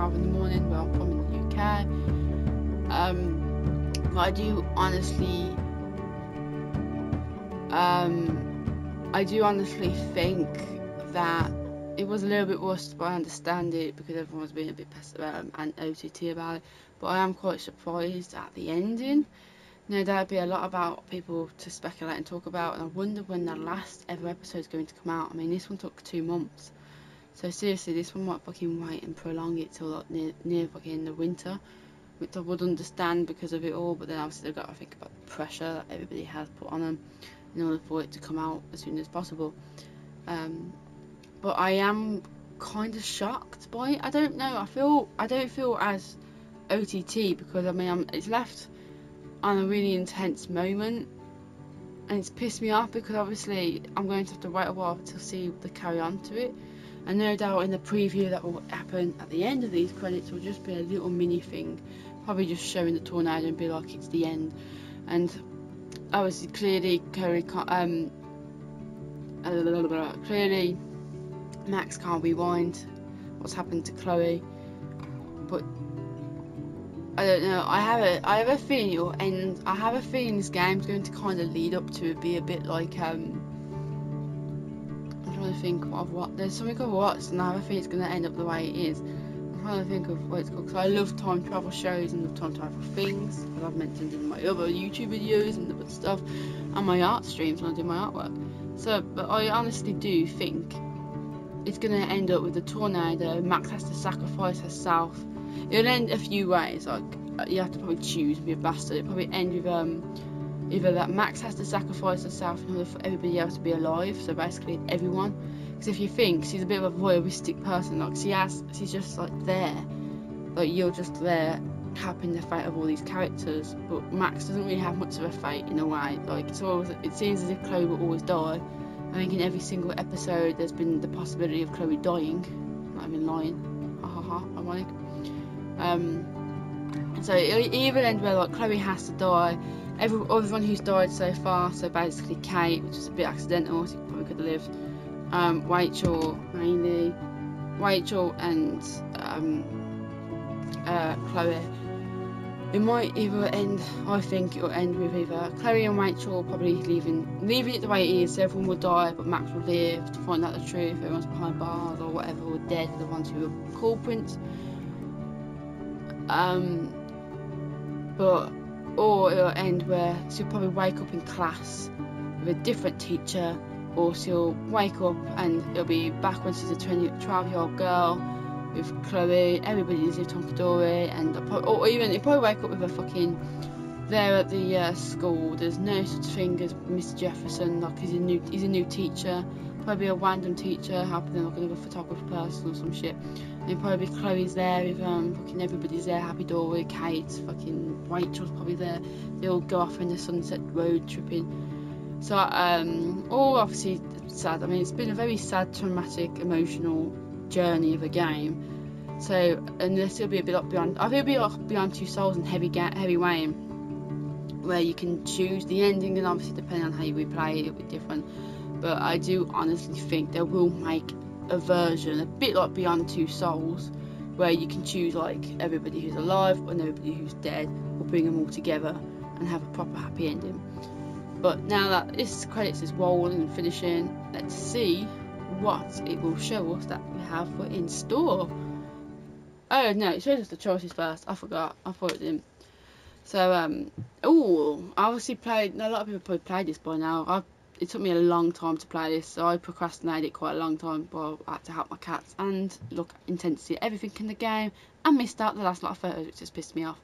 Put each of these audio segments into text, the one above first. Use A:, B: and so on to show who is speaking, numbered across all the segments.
A: 12 in the morning. Well, I'm in the UK. But I do honestly think that it was a little bit worse, but I understand it because everyone was being a bit and OTT about it. But I am quite surprised at the ending. No, there'll be a lot about people to speculate and talk about, and I wonder when the last ever episode is going to come out. I mean, this one took 2 months, so seriously, this one might fucking wait and prolong it till like near fucking the winter, which I would understand because of it all. But then obviously they've got to think about the pressure that everybody has put on them in order for it to come out as soon as possible. But I am kind of shocked by it. I don't know. I don't feel as OTT because I mean it's left on a really intense moment, and it's pissed me off because obviously I'm going to have to wait a while to see the carry on to it, and no doubt in the preview that will happen at the end of these credits will just be a little mini thing, probably just showing the tornado and be like it's the end. And obviously clearly clearly Max can't rewind what's happened to Chloe, but I don't know. I have a feeling it will end. I have a feeling this game's going to kind of lead up to be a bit like I'm trying to think of what. There's something I've watched, and I have a feeling it's going to end up the way it is. I'm trying to think of what it's called, because I love time travel shows and love time travel things, as I've mentioned in my other YouTube videos and other stuff, and my art streams when I do my artwork. So, but I honestly do think it's going to end up with a tornado. Max has to sacrifice herself. It'll end a few ways, like you have to probably choose, be a bastard. It'll probably end with either that Max has to sacrifice herself in order for everybody else to be alive, so basically everyone. Because if you think she's a bit of a voyeuristic person, like she's just like there, like you're just there capping the fate of all these characters. But Max doesn't really have much of a fate in a way. Like it seems as if Chloe will always die. I think in every single episode there's been the possibility of Chloe dying. Not even lying. Ha ha ha, ironic. So it either end where like Chloe has to die, everyone who's died so far, so basically Kate, which is a bit accidental, so probably could have lived, Rachel mainly, Rachel and Chloe. It might either end, I think it will end with either Chloe and Rachel probably leaving it the way it is, so everyone will die but Max will live to find out the truth, everyone's behind bars or whatever, or dead, the ones who were culprits. Or it'll end where she'll probably wake up in class with a different teacher, or she'll wake up and it'll be back when she's a 12-year-old girl with Chloe, everybody's lived hunky-dory, and or even it'll probably wake up with a fucking there at the school. There's no such thing as Mr. Jefferson, like he's a new teacher, probably a random teacher helping them, like another photographer person or some shit. And probably Chloe's there with fucking everybody's there, Happy Dory, Kate, fucking Rachel's probably there. They all go off in the Sunset Road tripping. So all obviously sad. I mean, it's been a very sad, traumatic, emotional journey of a game. So unless it'll be a bit like Beyond, I think it'll be like Beyond Two Souls and Heavy Rain, where you can choose the ending, and obviously depending on how you replay it, it'll be different. But I do honestly think they will make a version a bit like Beyond Two Souls, where you can choose like everybody who's alive and everybody who's dead, or bring them all together and have a proper happy ending. But now that this credits is rolling and finishing, let's see what it will show us that we have in store. Oh no, it shows us the choices first. I forgot. I thought it didn't. So I obviously played. A lot of people probably played this by now. It took me a long time to play this, so I procrastinated it quite a long time, but I had to help my cats and look intensely at everything in the game, and missed out the last lot of photos, which just pissed me off.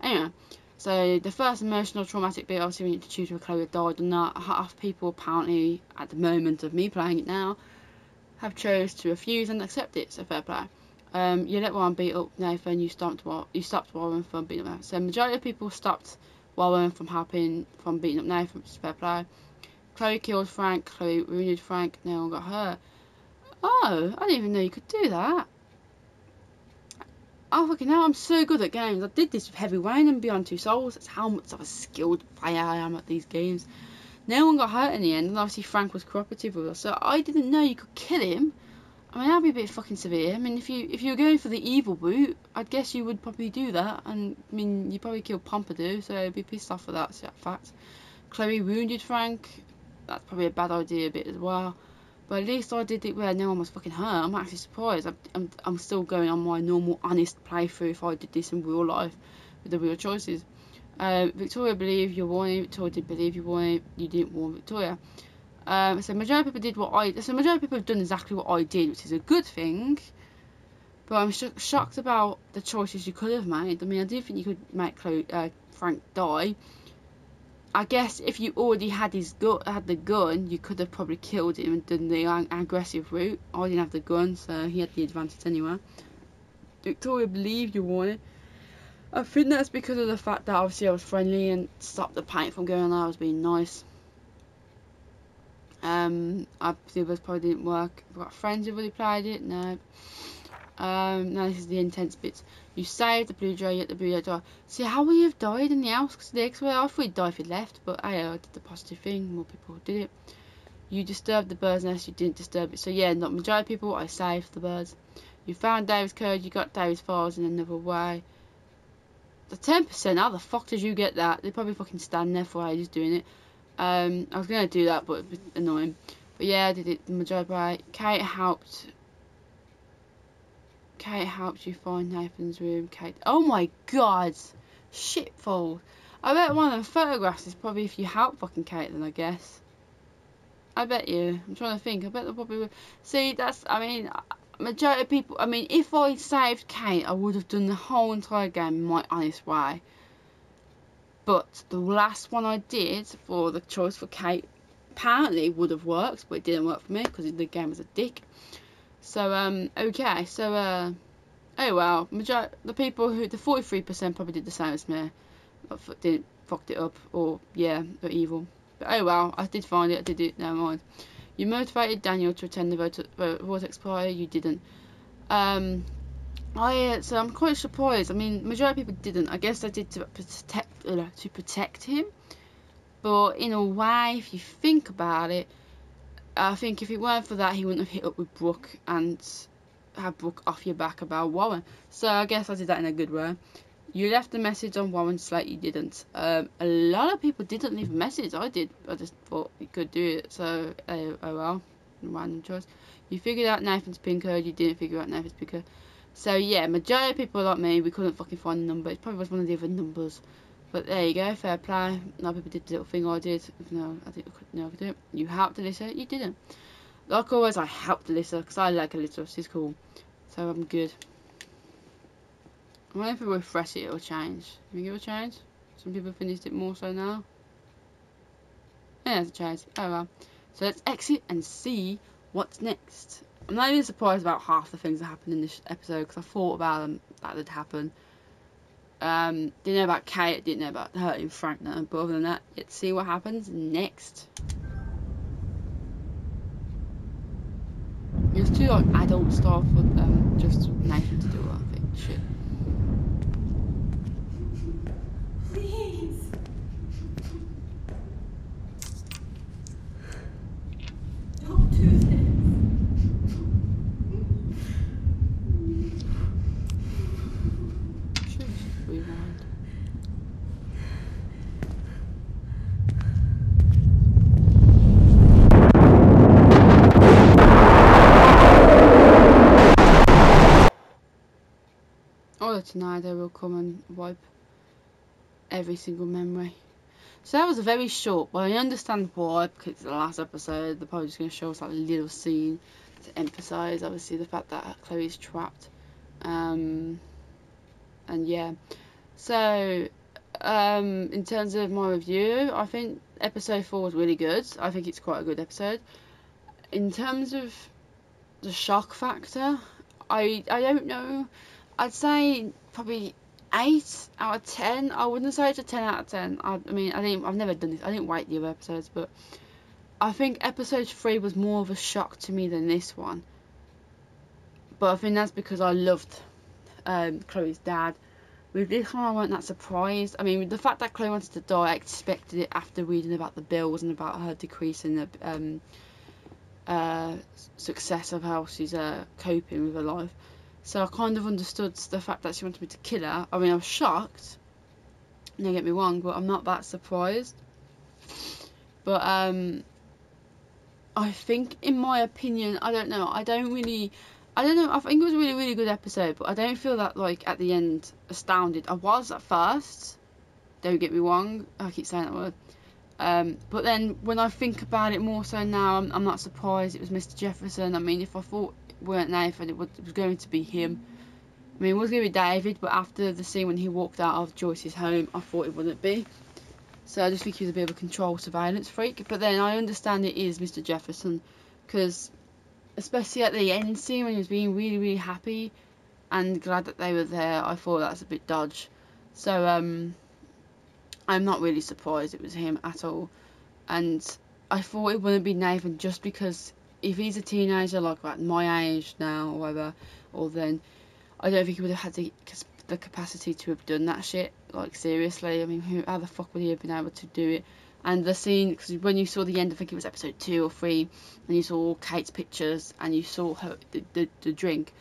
A: Anyway, so the first emotional traumatic bit, obviously we need to choose whether Chloe died or not. Half people apparently, at the moment of me playing it now, have chose to refuse and accept it, so fair play. You let Warren beat up Nathan, you stopped Warren from beating up Nathan. So majority of people stopped Warren from beating up Nathan, which is fair play. Chloe killed Frank, Chloe wounded Frank, no one got hurt. Oh, I didn't even know you could do that. Oh fucking hell, I'm so good at games. I did this with Heavy Rain and Beyond Two Souls. That's how much of a skilled player I am at these games. No one got hurt in the end, and obviously Frank was cooperative with us, so I didn't know you could kill him I mean, that'd be a bit fucking severe. I mean, if you were going for the evil route, I'd guess you would probably do that. And I mean, you probably killed Pompadour, so I'd be pissed off for that fact. Chloe wounded Frank. That's probably a bad idea a bit as well. But at least I did it where no one was fucking hurt. I'm actually surprised. I'm still going on my normal, honest playthrough if I did this in real life with the real choices. Victoria believed you warned. Victoria did believe you warned. You didn't warn Victoria. So majority of people did what I. So majority of people have done exactly what I did, which is a good thing. But I'm shocked about the choices you could have made. I mean, I do think you could make Frank die. I guess if you already had the gun, you could have probably killed him and done the aggressive route. I didn't have the gun, so he had the advantage anyway. Victoria believed you wanted. I think that's because of the fact that obviously I was friendly and stopped the paint from going on. I was being nice. The others probably didn't work. I've got friends who really played it. No. Now this is the intense bits. You saved the blue jay, yet the blue jay died. See, how would you have died in the house? Because the X-ray, I thought you'd die if you left, but hey, I did the positive thing. More people did it. You disturbed the bird's nest, you didn't disturb it. So yeah, not majority of people, I saved the birds. You found David's code, you got David's files in another way. The 10%, how the fuck did you get that? They probably fucking stand there for ages doing it. I was going to do that, but it was annoying. But yeah, I did it the majority way. Kate helped you find Nathan's room. Kate, oh my god, shitfold. I bet one of them photographs is probably if you help fucking Kate, then I guess. I bet you. I'm trying to think. I bet they probably would. See, that's, I mean, majority of people, I mean, if I saved Kate, I would have done the whole entire game in my honest way. But the last one I did for the choice for Kate apparently would have worked, but it didn't work for me because the game was a dick. So, okay, so, oh well, the people who, the 43% probably did the same as me, fucked it up, or, yeah, they're evil. But oh well, I did find it, I did it, never mind. You motivated Daniel to attend the Vortex party, you didn't. So I'm quite surprised. I mean, majority of people didn't. I guess I did to protect him. But in a way, if you think about it, I think if it weren't for that, he wouldn't have hit up with Brooke and had Brooke off your back about Warren. So I guess I did that in a good way. You left a message on Warren's slate, you didn't. A lot of people didn't leave a message. I did. I just thought you could do it. So, oh well, random choice. You figured out Nathan's pin code, you didn't figure out Nathan's pin code. So yeah, majority of people like me, we couldn't fucking find the number. It probably was one of the other numbers. But there you go, fair play. A lot of people did the little thing I did. No, I didn't never do it. You helped Alyssa, you didn't. Like always, I helped Alyssa because I like Alyssa. She's cool. So I'm good. I wonder if we refresh it, it'll change. You think it'll change? Some people finished it more so now. Yeah, it's a change. Oh well. So let's exit and see what's next. I'm not even surprised about half the things that happened in this episode because I thought about them that would happen. Didn't know about Kate, didn't know about hurting Frank now, but other than that, let's see what happens next. There's two like adult stuff with just Nathan to do it, I think. Shit.
B: Please. Don't do this.
A: Rewind. Oh, tonight they will come and wipe every single memory. So that was a very short, but I understand why, because it's the last episode. They're probably just going to show us that little scene to emphasise, obviously, the fact that Chloe's trapped. And yeah. So, in terms of my review, I think episode 4 was really good. I think it's quite a good episode. In terms of the shock factor, I don't know. I'd say probably 8 out of 10. I wouldn't say it's a 10 out of 10. I mean, I've never done this. I didn't rate the other episodes, but I think episode 3 was more of a shock to me than this one. But I think that's because I loved Chloe's dad. With this one, I wasn't that surprised. I mean, with the fact that Chloe wanted to die, I expected it after reading about the bills and about her decreasing success of how she's coping with her life. So I kind of understood the fact that she wanted me to kill her. I mean, I was shocked, don't get me wrong, but I'm not that surprised. But I think, in my opinion, I don't know, I think it was a really, really good episode, but I don't feel that, like, at the end, astounded. I was at first, don't get me wrong, I keep saying that word. But then, when I think about it more so now, I'm not surprised it was Mr. Jefferson. I mean, if I thought it weren't Nathan, it was going to be him. I mean, it was going to be David, but after the scene when he walked out of Joyce's home, I thought it wouldn't be. So I just think he was a bit of a control surveillance freak. But then I understand it is Mr. Jefferson, because especially at the end scene when he was being really, really happy and glad that they were there, I thought that's a bit dodge. So I'm not really surprised it was him at all. And I thought it wouldn't be Nathan, just because if he's a teenager, like at my age now or whatever, or then, I don't think he would have had the capacity to have done that shit. Like, seriously, I mean, how the fuck would he have been able to do it? And the scene, because when you saw the end, I think it was episode 2 or 3, and you saw Kate's pictures and you saw her the drink,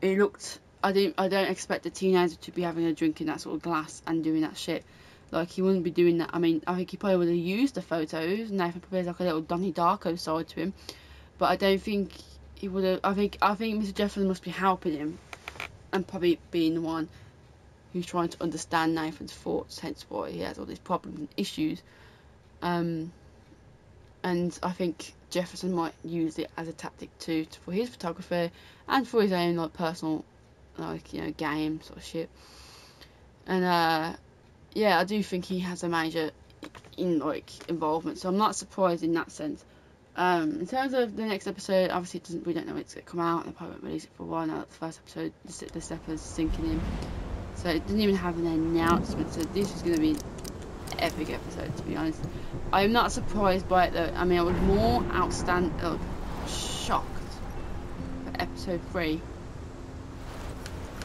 A: it looked, I don't expect a teenager to be having a drink in that sort of glass and doing that shit. Like, he wouldn't be doing that. I mean, I think he probably would have used the photos, and Nathan probably has like a little Donnie Darko side to him, but I don't think he would have. I think Mr. Jefferson must be helping him, and probably being the one who's trying to understand Nathan's thoughts, hence why he has all these problems and issues. And I think Jefferson might use it as a tactic too, for his photography and for his own, like, personal, like, you know, game sort of shit. And yeah, I do think he has a major involvement, so I'm not surprised in that sense. In terms of the next episode, obviously we don't know when it's going to come out. They probably won't release it for a while now. The first episode, the stuff is sinking in, so it didn't even have an announcement. So this is going to be an epic episode, to be honest. I'm not surprised by it though. I mean, I was more shocked for episode 3.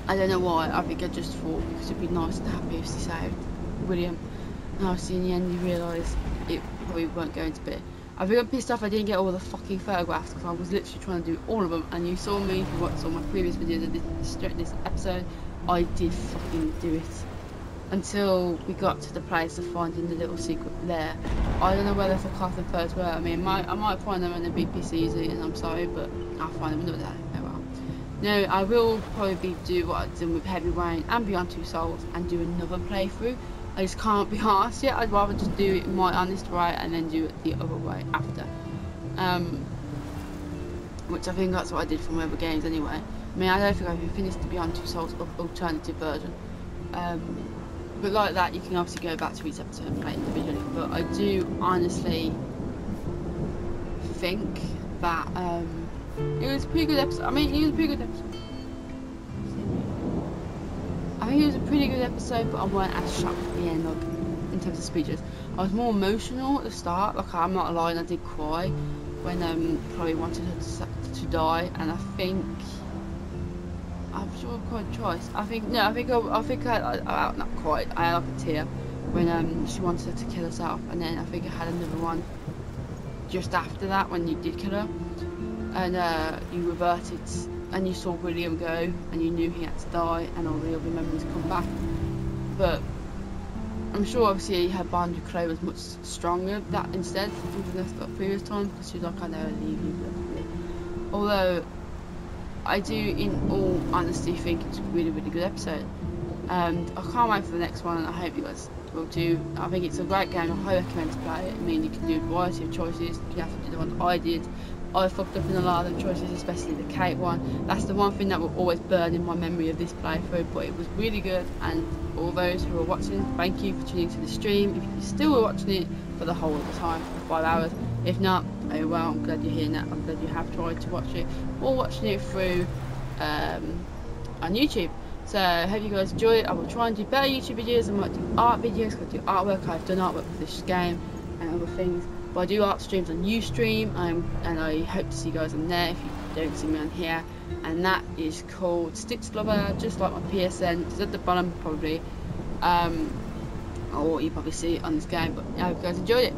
A: I don't know why. I think I just thought because it'd be nice and happy if she saved William. And obviously in the end you realise it probably weren't going to be. I think I'm pissed off I didn't get all the fucking photographs, because I was literally trying to do all of them, and you saw me, if you saw my previous videos of this episode, I did fucking do it. Until we got to the place of finding the little secret there. I don't know where the fuck half the photos were. I mean, I might find them in the BPCs, and I'm sorry, but I'll find them another day. Oh well. No, I will probably do what I've done with Heavy Rain and Beyond Two Souls, and do another playthrough. I just can't be arsed yet. I'd rather just do it my honest way and then do it the other way after. Which I think that's what I did for my other games anyway. I mean, I don't think I've even finished the Beyond Two Souls alternative version. But like that, you can obviously go back to each episode and play individually. But I do honestly think that it was a pretty good episode. I mean, it was a pretty good episode. I think it was a pretty good episode, but I weren't as shocked at the end, like, in terms of speeches. I was more emotional at the start. Like, I'm not lying, I did cry when Chloe wanted her to die, and I think I'm sure I cried twice. I think I not quite. I had like a tear when she wanted her to kill herself, and then I think I had another one just after that when you did kill her, and you reverted and you saw William go, and you knew he had to die, and all the other memories come back. But I'm sure obviously her bond with Chloe was much stronger that instead than the previous time, because she was like, I know, leave you. Although I do, in all honesty, think it's a really, really good episode. And I can't wait for the next one, and I hope you guys will too. I think it's a great game. I highly recommend to play it. I mean, you can do a variety of choices. You have to do the ones I did. I fucked up in a lot of the choices, especially the Kate one. That's the one thing that will always burn in my memory of this playthrough, but it was really good. And all those who are watching, thank you for tuning to the stream. If you're still watching it for the whole of the time, for 5 hours. If not, oh well, I'm glad you're here now. I'm glad you have tried to watch it, or watching it through on YouTube. So I hope you guys enjoy it. I will try and do better YouTube videos. I might do art videos, I do artwork. I've done artwork for this game and other things. But I do art streams on Ustream, and I hope to see you guys on there if you don't see me on here. And that is called STITCH-LUVR, just like my PSN. It's at the bottom probably, or you probably see it on this game. But I hope you guys enjoyed it.